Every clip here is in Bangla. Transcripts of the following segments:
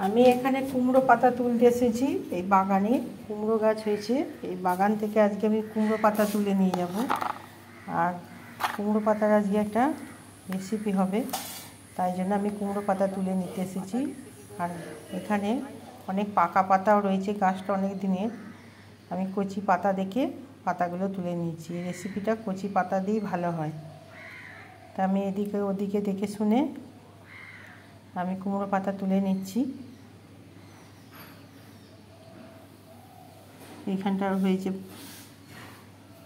আমি এখানে কুমড়ো পাতা তুলতে এসেছি। এই বাগানে কুমড়ো গাছ হয়েছে, এই বাগান থেকে আজকে আমি কুমড়ো পাতা তুলে নিয়ে যাব। আর কুমড়ো পাতার আজকে একটা রেসিপি হবে, তাই জন্য আমি কুমড়ো পাতা তুলে নিতে এসেছি। আর এখানে অনেক পাকা পাতাও রয়েছে, গাছটা অনেক দিনের। আমি কচি পাতা দেখে পাতাগুলো তুলে নিয়েছি। এই রেসিপিটা কচি পাতা দিয়েই ভালো হয়। তা আমি এদিকে ওদিকে দেখে শুনে আমি কুমড়ো পাতা তুলে নিচ্ছি। এইখানটাও হয়েছে,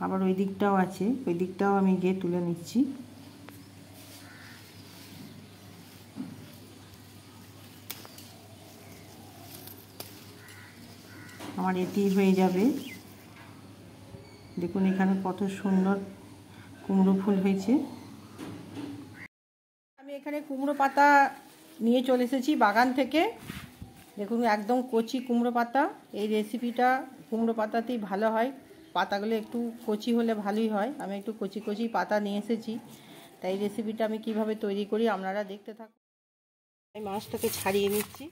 আবার ওই দিকটাও আছে, ওই দিকটাও আমি গিয়ে তুলে নিচ্ছি। আমার এটি হয়ে যাবে। দেখুন এখানে কত সুন্দর কুমড়ো ফুল হয়েছে। আমি এখানে কুমড়ো পাতা নিয়ে চলে এসেছি বাগান থেকে। দেখুন একদম কচি কুমড়ো পাতা। এই রেসিপিটা কুমড়ো পাতাতেই ভালো হয়, পাতাগুলো একটু কচি হলে ভালোই হয়। আমি একটু কচি কচি পাতা নিয়ে এসেছি, তাই এই রেসিপিটা আমি কিভাবে তৈরি করি আপনারা দেখতে থাকুন। আমি মাছটাকে ছাড়িয়ে নিচ্ছি।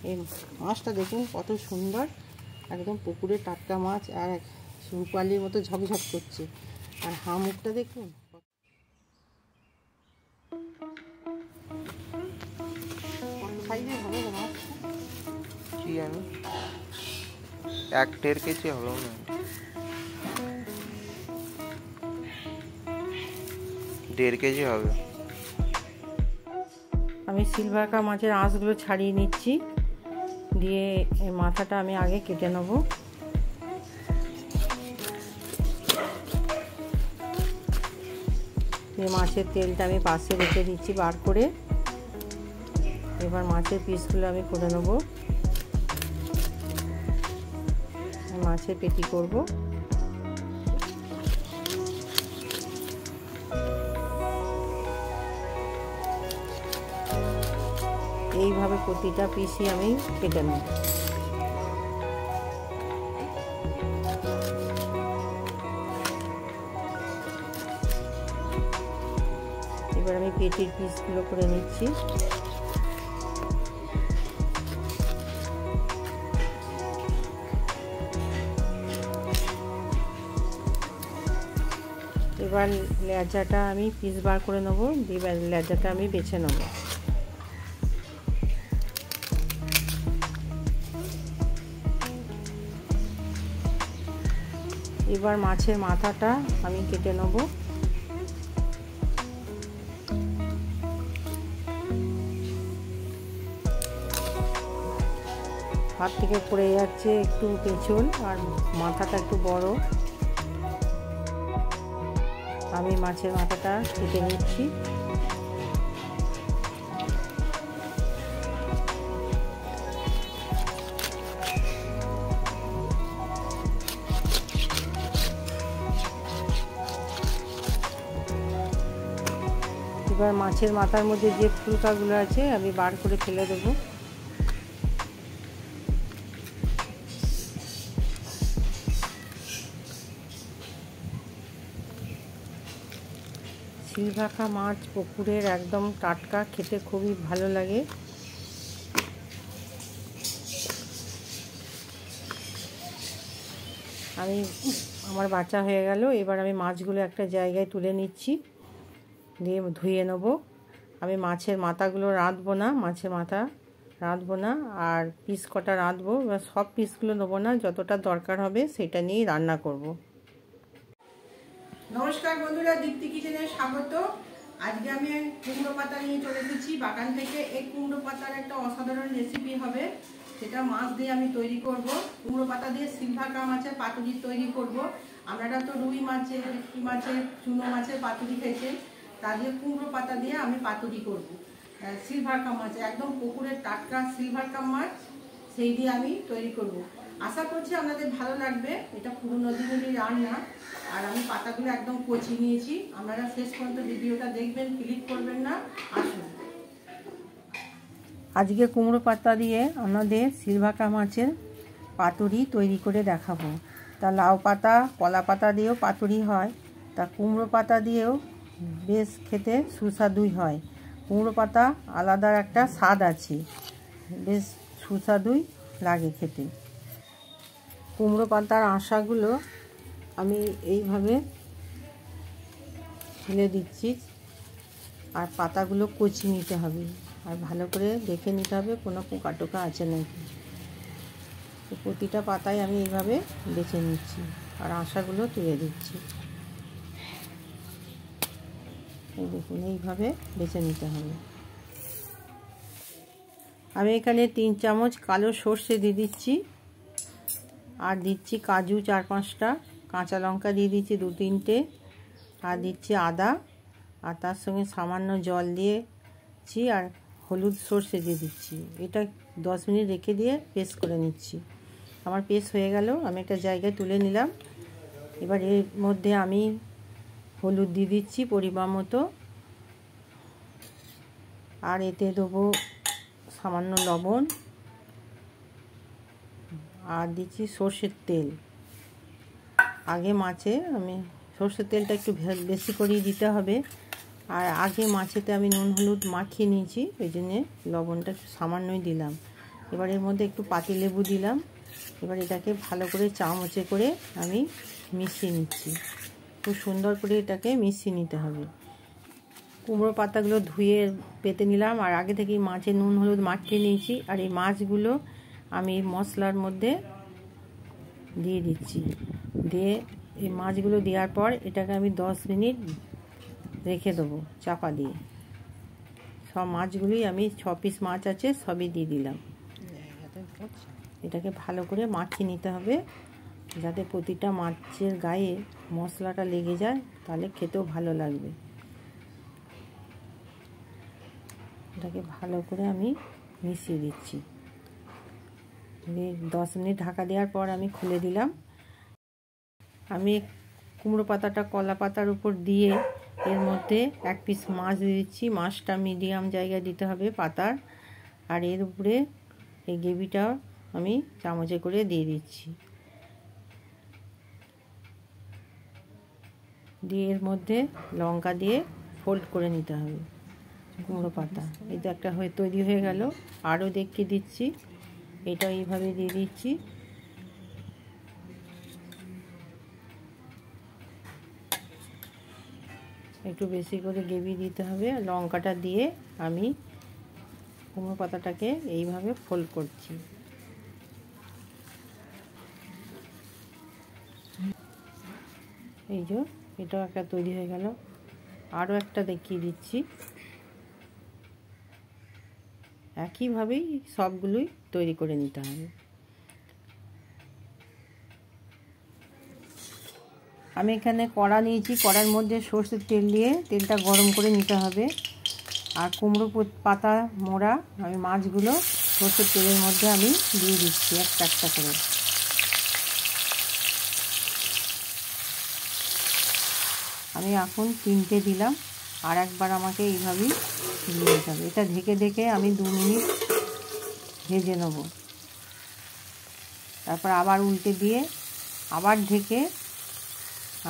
এই মাছটা দেখুন কত সুন্দর, একদম পুকুরের টাটকা মাছ, আর রূপালির মতো ঝকঝক করছে। আর হামুকটা দেখুন, সাইজে হবে না মাছটা, কি জানি 1-1.5 কেজি হলো না, 1.5 কেজি হবে। আমি সিলভার কাপ মাছের আঁশগুলো ছাড়িয়ে নিচ্ছি, দিয়ে এই মাথাটা আমি আগে কেটে নেব। এই মাছের তেলটা আমি পাশে রেখে দিচ্ছি বার করে। এবার মাছের পিসগুলো আমি করে নেব। মাছের পেটি করব। এইভাবে প্রতিটা পিসই আমি কেটে নেব। এবার আমি পেটির পিসগুলো করে নিচ্ছি। এবার লেজাটা আমি পিস বার করে নেব, দিয়ে লেজাটা আমি বেছে নেব। এবার মাছের মাথাটা আমি কেটে নেব। হাত থেকে পড়ে যাচ্ছে একটু পেছন, আর মাথাটা একটু বড়। আমি মাছের মাথাটা কেটে নিচ্ছি। এবার মাছের মাথার মধ্যে যে ফুলকাগুলো আছে আমি বার করে ফেলে দেবো। সিলভাকা মাছ পুকুরের একদম টাটকা, খেতে খুবই ভালো লাগে। আমার বাঁচা হয়ে গেল। এবার আমি মাছগুলো একটা জায়গায় তুলে নিচ্ছি, দিয়ে ধুয়ে নেব। আমি মাছের মাথাগুলো রাঁধবো না, মাছের মাথা রাঁধবো না, আর পিস কটা রাঁধবো। এবার সব পিসগুলো নেবো না, যতটা দরকার হবে সেটা নিয়েই রান্না করব। নমস্কার বন্ধুরা, দীপ্তি কিচেনে স্বাগত। আজকে আমি কুমড়ো পাতা নিয়ে চলে এসেছি বাগান থেকে। এই কুমড়ো পাতার একটা অসাধারণ রেসিপি হবে, সেটা মাছ দিয়ে আমি তৈরি করব। কুমড়ো পাতা দিয়ে সিলভাকা মাছের পাতুরি তৈরি করব। আপনারা তো রুই মাছের, ভেটকি মাছের, চুনো মাছের পাতুরি খেয়েছেন, তা দিয়ে কুমড়ো পাতা দিয়ে আমি পাতুরি করব। সিলভাকা মাছ, একদম পুকুরের টাটকা সিলভাকা মাছ, সেই দিয়ে আমি তৈরি করব। আশা করছি আপনাদের ভালো লাগবে। এটা পুরনো দিনেরই রান্না। আর আমি পাতাগুলো একদম কচি নিয়েছি। আপনারা শেষ পর্যন্ত ভিডিওটা দেখবেন, ক্লিক করবেন না। আসুন, আজকে কুমড়ো পাতা দিয়ে আমাদের সিলভাকা মাছের পাতুরি তৈরি করে দেখাবো। তা লাউ পাতা, কলা পাতা দিয়েও পাতুরি হয়, তা কুমড়ো পাতা দিয়েও বেশ খেতে সুস্বাদুই হয়। কুমড়ো পাতা আলাদা একটা স্বাদ আছে, বেশ সুস্বাদুই লাগে খেতে। কুমড়ো পাতার আঁশাগুলো আমি এইভাবে ফেলে দিচ্ছি, আর পাতাগুলো কচি নিতে হবে, আর ভালো করে দেখে নিতে হবে কোনো পোকা টোকা আছে নাকি। তো প্রতিটা পাতায় আমি এইভাবে বেছে নিচ্ছি আর আঁশাগুলো তুলে দিচ্ছি। এই দেখুন, এইভাবে বেছে নিতে হবে। আমি এখানে 3 চামচ কালো সর্ষে দিয়ে দিচ্ছি, আর দিচ্ছি কাজু 4-5টা, কাঁচা লঙ্কা দিয়ে দিচ্ছি 2-3টে, আর দিচ্ছি আদা, আর তার সঙ্গে সামান্য জল দিয়েছি, আর হলুদ সর্ষে দিয়ে দিচ্ছি। এটা 10 মিনিট রেখে দিয়ে পেস্ট করে নিচ্ছি। আমার পেস্ট হয়ে গেল, আমি একটা জায়গায় তুলে নিলাম। এবার এর মধ্যে আমি হলুদ দিয়ে দিচ্ছি পরিমাণ মতো, আর এতে দেবো সামান্য লবণ, আর দিচ্ছি সর্ষের তেল। আগে মাছে আমি সর্ষের তেলটা একটু বেশি করেই দিতে হবে, আর আগে মাছেতে আমি নুন হলুদ মাখিয়ে নিয়েছি, ওই জন্যে লবণটা সামান্যই দিলাম। এবার এর মধ্যে একটু পাতিলেবু দিলাম। এবার এটাকে ভালো করে চামচে করে আমি মিশিয়ে নিচ্ছি। খুব সুন্দর করে এটাকে মিশিয়ে নিতে হবে। কুমড়ো পাতাগুলো ধুয়ে পেতে নিলাম, আর আগে থেকেই মাছে নুন হলুদ মাখিয়ে নিয়েছি, আর এই মাছগুলো আমি মশলার মধ্যে দিয়ে দিচ্ছি। দিয়ে এই মাছগুলো দেওয়ার পর এটাকে আমি 10 মিনিট রেখে দেবো চাপা দিয়ে। সব মাছগুলোই আমি 6 পিস মাছ আছে সবই দিয়ে দিলাম। এটাকে ভালো করে মাখিয়ে নিতে হবে, যাতে প্রতিটা মাছের গায়ে মশলাটা লেগে যায়, তাহলে খেতেও ভালো লাগবে। এটাকে ভালো করে আমি মিশিয়ে দিচ্ছি। 10 মিনিট ঢাকা দেওয়ার পর আমি খুলে দিলাম। আমি কুমড়ো পাতাটা কলা পাতার উপর দিয়ে এর মধ্যে 1 পিস মাছ দিয়ে দিচ্ছি। মাছটা মিডিয়াম জায়গায় দিতে হবে পাতার, আর এর উপরে এই গ্রেভিটা আমি চামচে করে দিয়ে দিচ্ছি। দিয়ে এর মধ্যে লঙ্কা দিয়ে ফোল্ড করে নিতে হবে কুমড়ো পাতা। এটা একটা হয়ে তৈরি হয়ে গেল। আরও দেখিয়ে দিচ্ছি, এটা এইভাবে দিয়ে দিচ্ছি। একটু বেশি করে গ্রেভি দিতে হবে। লঙ্কাটা দিয়ে আমি কুমড়ো পাতাটাকে এইভাবে ফোল্ড করছি। এই যে এটাও একটা তৈরি হয়ে গেল। আরও একটা দেখিয়ে দিচ্ছি। একইভাবেই সবগুলোই তৈরি করে নিতে হবে। আমি এখানে কড়া নিয়েছি, কড়ার মধ্যে সরষের তেল দিয়ে তেলটা গরম করে নিতে হবে। আর কুমড়ো পাতা মোড়া আমি মাছগুলো সরষের তেলের মধ্যে আমি দিয়ে দিচ্ছি একটা একটা করে। আমি এখন 3টে দিলাম, আর একবার আমাকে এইভাবেই দিয়ে দিতে হবে। এটা ঢেকে ঢেকে আমি 2 মিনিট ভেজে নেব। তারপর আবার উল্টে দিয়ে আবার ঢেকে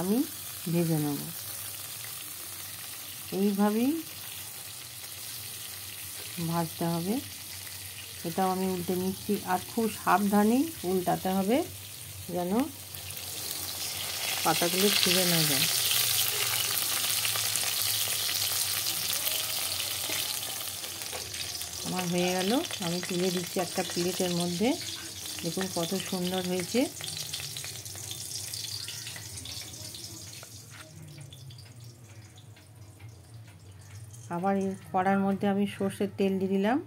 আমি ভেজে নেব। এইভাবেই ভাজতে হবে। এটাও আমি উল্টে নিচ্ছি, আর খুব সাবধানে উল্টাতে হবে যেন পাতাগুলো ছিঁড়ে না যায়। আমার হয়ে গেল, আমি তুলে দিচ্ছি একটা প্লেটের মধ্যে। দেখুন কত সুন্দর হয়েছে। আবার এই কড়ার মধ্যে আমি সর্ষের তেল দিয়ে দিলাম,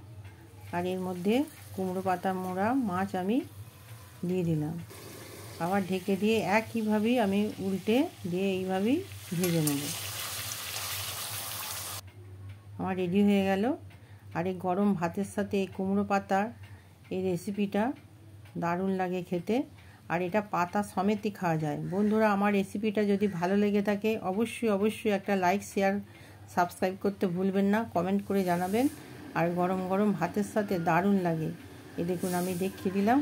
আর এর মধ্যে কুমড়ো পাতা মোড়া মাছ আমি দিয়ে দিলাম। আবার ঢেকে দিয়ে একইভাবেই আমি উল্টে দিয়ে এইভাবেই ভেজে নেব। আমার রেডি হয়ে গেল। আর এই গরম ভাতের সাথে এই কুমড়ো পাতার এই রেসিপিটা দারুণ লাগে খেতে, আর এটা পাতা সমেতই খাওয়া যায়। বন্ধুরা, আমার রেসিপিটা যদি ভালো লেগে থাকে অবশ্যই একটা লাইক, শেয়ার, সাবস্ক্রাইব করতে ভুলবেন না। কমেন্ট করে জানাবেন। আর গরম গরম ভাতের সাথে দারুণ লাগে। এই দেখুন আমি দেখিয়ে দিলাম।